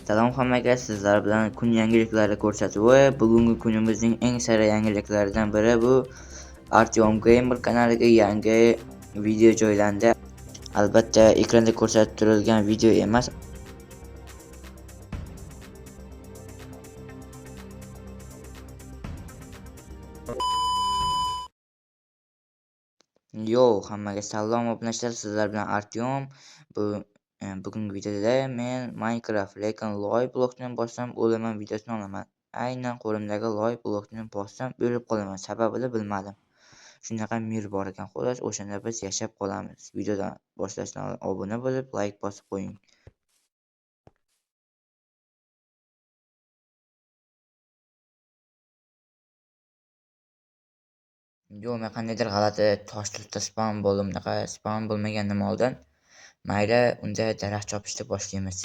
Salom hammaga, sizlar bilan kun yangiliklari ko'rsatuvi. Bugungi kunimizning eng sara yangiliklaridan biri bu Artyom Gamer kanaliga yangi video joylandi. Albatta, ekranda ko'rsatib turilgan video emas. Yo, hammaga salom obunachilar, sizlar bilan Artyom. Bugungi videoda men Minecraft lekin loy blokni bossam o'laman videosini olaman. Aynan qo'limdagi loy blokni bossam o'lib qolaman. Sababini bilmadim. Shunaqa mir bor ekan. Xolos, o'shanda biz yashab qolamiz. Videodan boshlashdan oldin obuna bo'lib, like bosib qo'ying. Yo, men qandaydir g'alati tosh spam bo'ldim. Unaqa spam bo'lmagandan oldin mayli, unda daraxt chopishni boshlaymiz.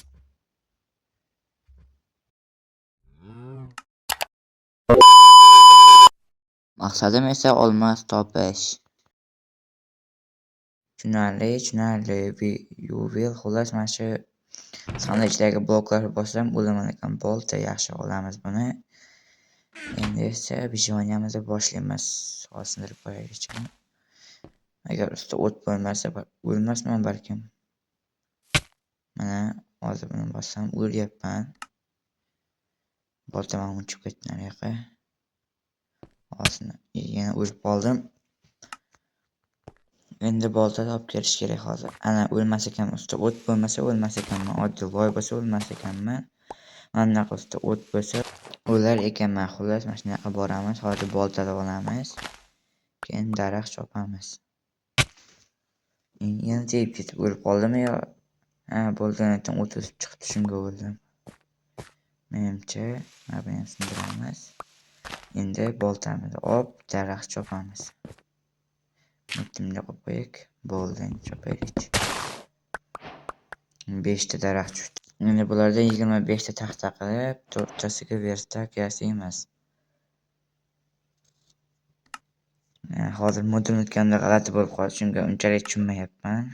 Maqsadim esa olmos topish. Tushunarli. Yuvel, xolos, mana shu sandiq ichidagi bloklarni bossam o'laman ekan. Bolta yaxshi, olamiz buni. Endi esa bijvoniyamizni boshlaymiz. Sindirib qo'yaylikchi. Agar ustida o't bo'lmasa, o'lmasman balkim. Mana hozir buni bossam o'lyapman. Boltam uchib ketdi nariyoqqa. Hozir yana o'lib qoldim. Endi bolta topib kelish kerak hozir. Ana o'lmas ekan, ustida o't bo'lmasa o'lmas ekanman. Oddiy loy bo'lsa o'lmas ekanman. Mana bunaqa ustida o't bo'lsa o'lar ekanman. Xullas, mana shunaqa boramiz. Hozir boltani olamiz. Keyin daraxt chopamiz. Yana tegib ketib o'lib qoldimi yo? Ha, bo'lganidan o't o'sib chiqibdi, shunga o'ldim. Menimcha, mana buni ham sindiramiz. Endi boltamizni olib daraxt chopamiz. Bitimda qo'yib qo'yik. Bo'ldi, endi chopaylik. 5 ta daraxt tushdi. Endi bulardan 25 ta taxta qilib, 4 tasiga verstak yasaymiz. Hozir modul o'tganda g'alati bo'lib qoldi, shunga unchalik tushunmayapman.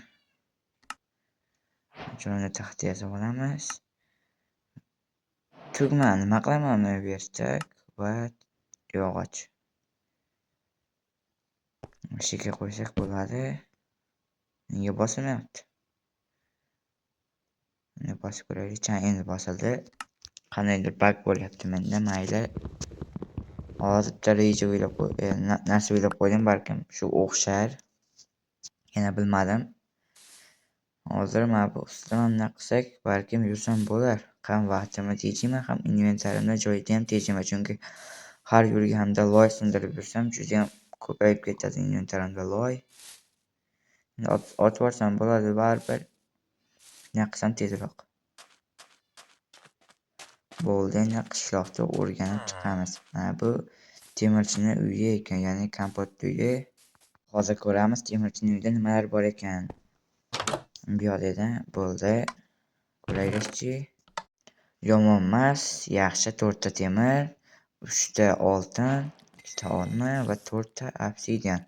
Joyini taxta yasab olamiz. Tugmani nima qilaman? Verstak va yog'och. Shika qo'ysak bo'ladi. Nega bosilmayapti? Endi bosib ko'raylik. Endi bosildi. Qandaydir bug bo'lyapti menda, mayli. Hozircha reja o'ylab narsa o'ylab qo'ydim, balkim shu o'xshar. Yana bilmadim. Hozir mana bu ustidan nima qilsak, balkim yursam bo'lar. Ham vaqtimni tejayman, ham inventarimda joyida ham tejayman. Chunki har yurganimda loy sindirib yursam, juda ham ko'payib ketadi inventarimda loy. Otib yuborsam bo'ladi baribir. Nima qilsam tezroq. Bo'ldi, endi qishloqda o'rganib chiqamiz. Mana bu temirchining uyi ekan, ya'ni kompot uyi. Hozir ko'ramiz temirchining uyida nimalar bor ekan. Bu yerda bo'ldi. Ko'raylikchi. Yomon emas, yaxshi. 4 ta temir, 3 ta oltin, 2 ta olma va 4 ta obsidian.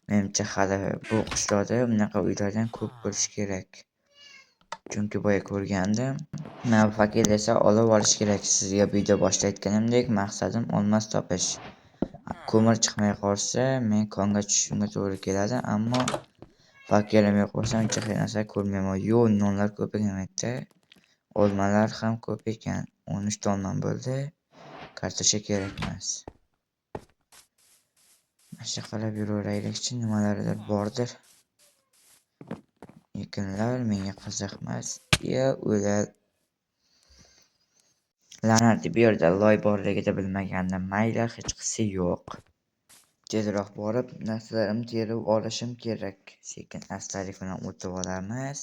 Menimcha hali bu qishloqda bunaqa uylardan ko'p bo'lishi kerak. Chunki boya ko'rgandim. Mana bu fakir esa olib olish kerak. Sizga video boshida aytganimdek, maqsadim olmos topish. Ko'mir chiqmay qolsa, men konga tushishimga to'g'ri keladi, ammo fakirim yo'q bo'lsa, uncha hech narsa ko'rmayman. Yo'q, nonlar ko'p ekan. Olmalar ham ko'p ekan. 13 ta olmam bo'ldi. Kartoshka kerak emas. Mana qilib yuraveraylikchi, nimalardir bordir. Ekinlar menga qiziqmas. Ya o'lar. La'nati, bu yerda loy borligida bilmagandim. Mayli, hech qisi yo'q. Tezroq borib narsalarimni terib olishim kerak. Sekin astalik bilan o'tib olamiz.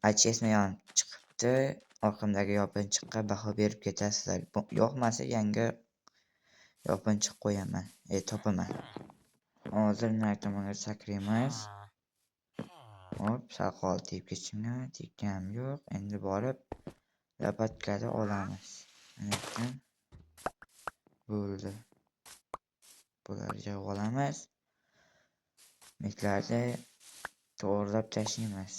Achievement ham chiqibdi. Orqamdagi yopinchiqqa baho berib ketasizlar. Yoqmasa yangi yopinchiq qo'yaman. Topaman. Hozir nari tomonga sakraymiz. Hop, sal qoldi tegib ketishimga. Tekkanim yo'q. Endi borib lopatkani olamiz. Mana bo'ldi. Bularni yig'ib olamiz. Miklarni to'g'rilab tashlaymiz.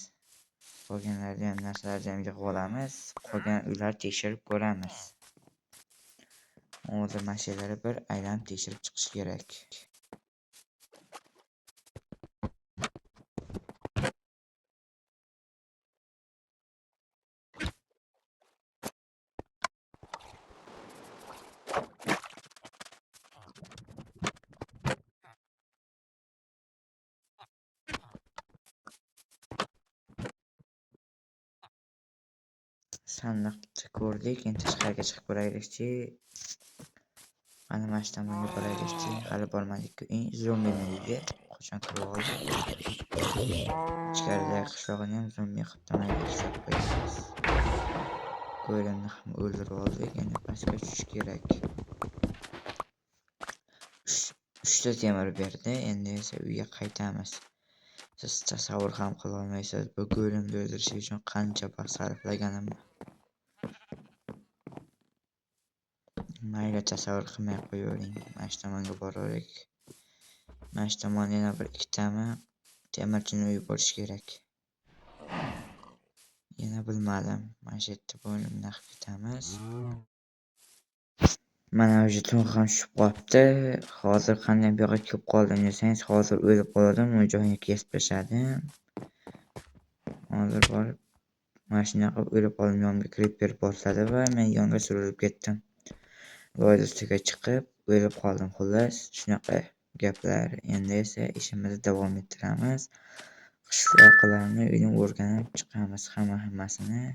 Qolganlardan narsalarni ham yig'ib olamiz. Qolgan uylarni tekshirib ko'ramiz. Hozir mashinalar bir aylanib tekshirib chiqish kerak. Sandiqni ko'rdik, endi tashqariga chiqib ko'raylikchi. Mana mana shu tomonga boraylikchi. Hali bormadik-ku. Zombini uyiga qachon kirib oldik? Ichkaridagi qishlog'ini ham zombi qilib tomonga ishlab qo'yamiz. Go'limni ham o'ldirib oldik, endi pastga tushish kerak. 3 ta temir berdi, endi esa uyga qaytamiz. Siz tasavvur ham qila olmaysiz, bu go'limni o'ldirish uchun qancha vaqt sarflaganimni. Mayli, tasavvur qilmay qo'yavering. Mana shu tomonga boraverik. Mana shu tomonda yana bir ikkitami temirchini uyi bo'lishi kerak. Yana bilmadim. Mana shu yerda bo'limni qilib ketamiz. Mana o'sha tun ham tushib qolibdi. Hozir qanday bu yoqqa kelib qoldim desangiz, hozir o'lib qoladim, u joyini kesib tashladim. Hozir borib mana shunaqa o'lib qoldim, yonimga creeper boshladi va men yonga surilib ketdim. Loy ustiga chiqib o'lib qoldim. Xullas, shunaqa gaplar. Endi esa ishimizni davom ettiramiz. Qishloqlarni uyni o'rganib chiqamiz hammasini.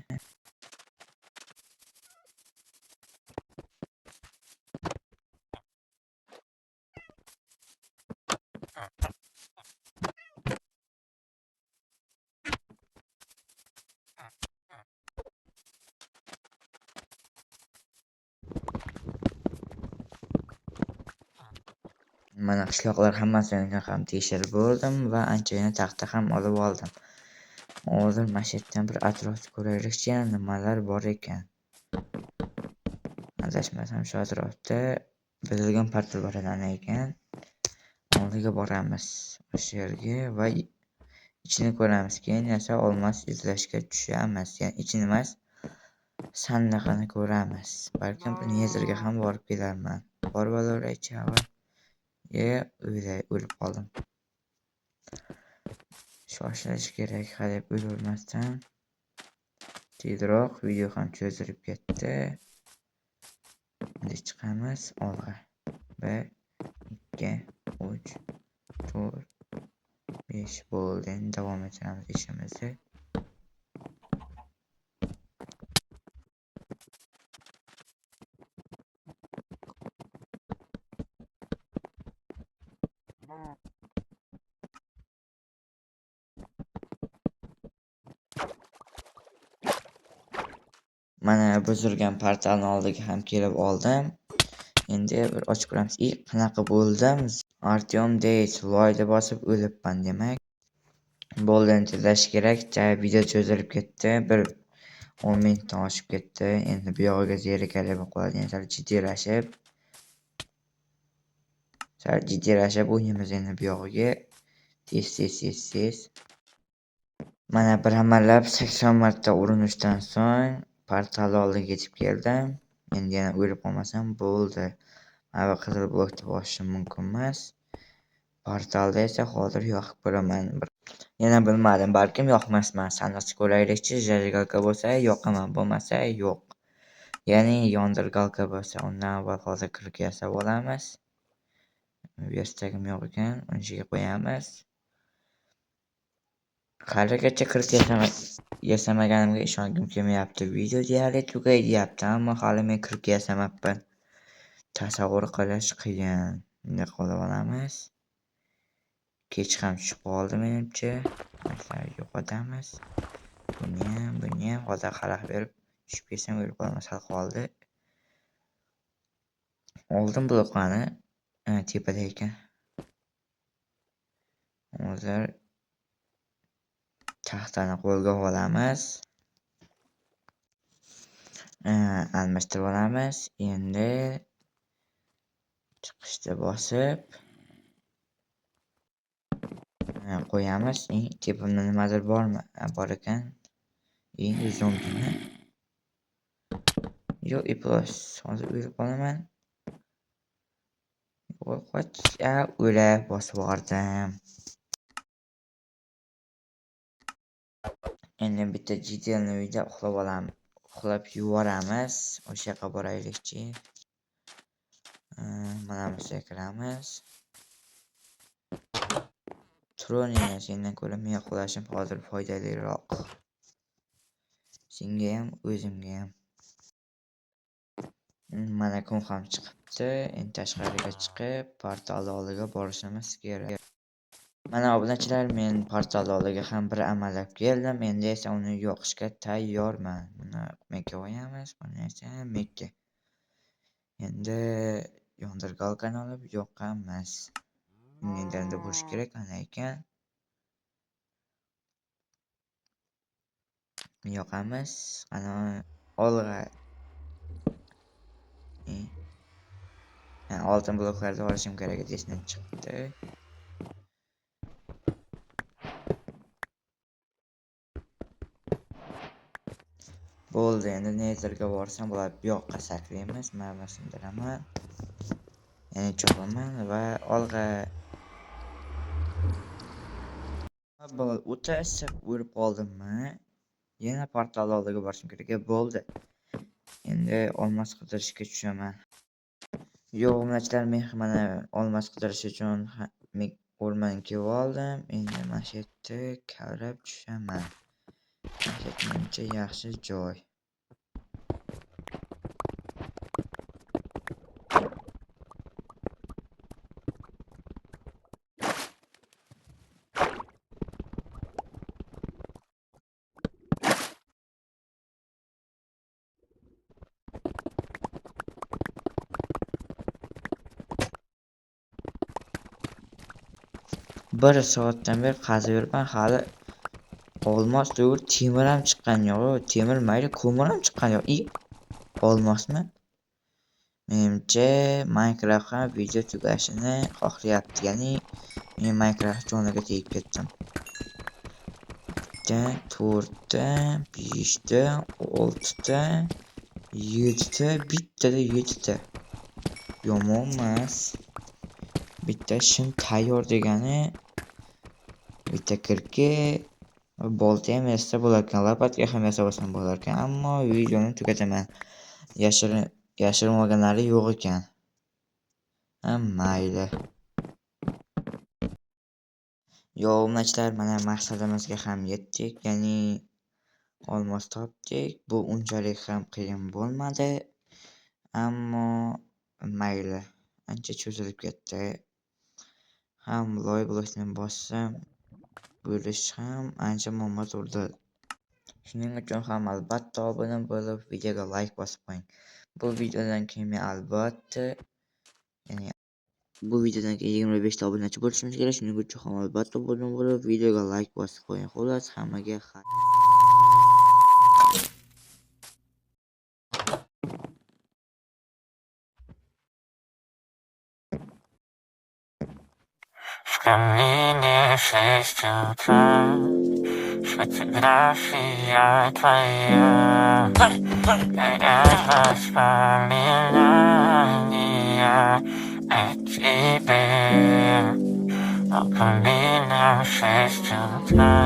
Mana qishloqlar hammasini ham tekshirib ko'rdim va anchagina taxta ham olib oldim. Hozir mana shu yerdan bir atrofni ko'raylikchi, nimalar bor ekan. Adashmasam shu atrofda buzilgan portal bor ekan. Oldiga boramiz o'sha yerga va ichini ko'ramiz. Keyin esa olmos izlashga tushamiz. Ya'ni ichini emas, sandiqini ko'ramiz. Balkim bir nezerga ham borib kelarman. Borib olaveraychi avval. O'lib qoldim. Shoshilish kerak, hadeb o'lmasdan. Tezroq video ham cho'zilib ketdi. Endi chiqamiz olg'a. 1 2 3 4 5 bo'ldi. Endi davom etamiz ishimizni. Mana buzilgan portalni oldiga ham kelib oldim. Endi bir ochib ko'ramiz. Qanaqa bo'ldim? Artyom Days loyda bosib o'libman demak. Bo'ldi, tezlash kerak. Video cho'zilib ketdi. Bir 10 minutdan oshib ketdi. Endi bu yog'iga zerikarli bo'lib qoladi. Endi sal jiddiylashib o'ynaymiz endi bu yog'iga. Tez. Mana bir amallab 80 marta urinishdan so'ng portal oldiga yetib keldim. Endi yana o'lib qolmasam bo'ldi. Mana qizil blokni bosishim mumkin emas. Portalda esa hozir yoqib ko'raman. Yana bilmadim, balkim yoqmasman. Sandiqni ko'raylikchi, zajgalka bo'lsa yoqaman, bo'lmasa yo'q. Ya'ni yondirgalka bo'lsa, undan avval hozir kirib yasab olamiz. Verstagim yo'q ekan, unga qo'yamiz. Haligacha kirib yasamaganimga ishongim kelmayapti. Video deyarli tugayapti, ammo hali men kirib yasamabman. Tasavvur qilish qiyin. Bunday qilib olamiz. Kech ham tushib qoldi menimcha. Yo'qotamiz. Buni ham hozir xalaq berib tushib ketsam o'lib qolaman, sal qoldi. Oldim bloklarni tepada ekan. Hozir taxtani qo'lga olamiz. Almashtirib olamiz. Endi chiqishda bosib qo'yamiz. Tepamda nimadir bormi? Bor ekan. Endi zombini. Yo'q, iplos. Hozir o'lib qolaman. Qoch. O'lib bosib yubordim. Endi bitta GTLni uyda uxlab yuboramiz. O'sha yoqqa boraylikchi. Mana bu yerga kiramiz. Tronina sendan ko'ra men uxlashim hozir foydaliroq. Senga ham, o'zimga ham. Mana kun ham chiqibdi. Endi tashqariga chiqib, portal oldiga borishimiz kerak. Mana obunachilar, men portal oldiga ham bir amallab keldim. Endi esa uni yoqishga tayyorman. Buni mekka qo'yamiz, buni esa mekka. Endi yondirgalkani olib yoqamiz. Endi bo'lish kerak ana ekan. Yoqamiz. Ana olg'a. Oltin bloklarni olishim kerak edi, esimdan chiqdi. Bo'ldi, endi netherga borsam bular bu yoqqa saklaymiz. Mana sindiraman. Ya'ni chopaman va olg'a. O'ta issiq o'lib qoldimmi? Yana portal oldiga borishim kerak bo'ldi. Endi olmos qidirishga tushaman. Yo'q, obunachilar, men mana olmos qidirish uchun o'rmonga kelib oldim. Endi mana shu yerda qarab tushaman. Menimcha yaxshi joy. Bir soatdan beri qazib yuribman, hali olmos tugul temir ham chiqqan yo'q. Temir mayli, ko'mir ham chiqqan yo'q. Olmosmi? Menimcha Minecraft ham video tugashini xohlayapti. Ya'ni men Minecraft joniga tegib ketdim. 4ta, 5ta, 6ta, 7ta, bittada 7ta. Yomonmas. Bitta shim tayyor degani bitta kirki bolta ham yasasa bo'larkan, lopatka ham yasabasam bo'larkan, ammo videoni tugataman. Yashirilmaganlari yo'q ekan. Mayli. Obunachilar, mana maqsadimizga ham yetdik, ya'ni olmos topdik. Bu unchalik ham qiyin bo'lmadi, ammo mayli, ancha cho'zilib ketdi. Ham loy blokni bossam bo'lish ham ancha muammo turdi. Shuning uchun ham albatta obuna bo'lib, videoga like bosib qo'ying. Bu videodan keyin men albatta, ya'ni bu videodan keyin 25 ta obunachi bo'lishimiz kerak. Shuning uchun ham albatta obuna bo'lib, videoga like bosib qo'ying. Xolos, hammaga Камине в 6 утра, фотография твоя, горят воспоминания о тебе. Около меня в 6 утра,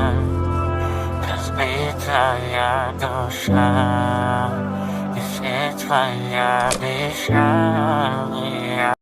разбитая душа, и все твои обещания.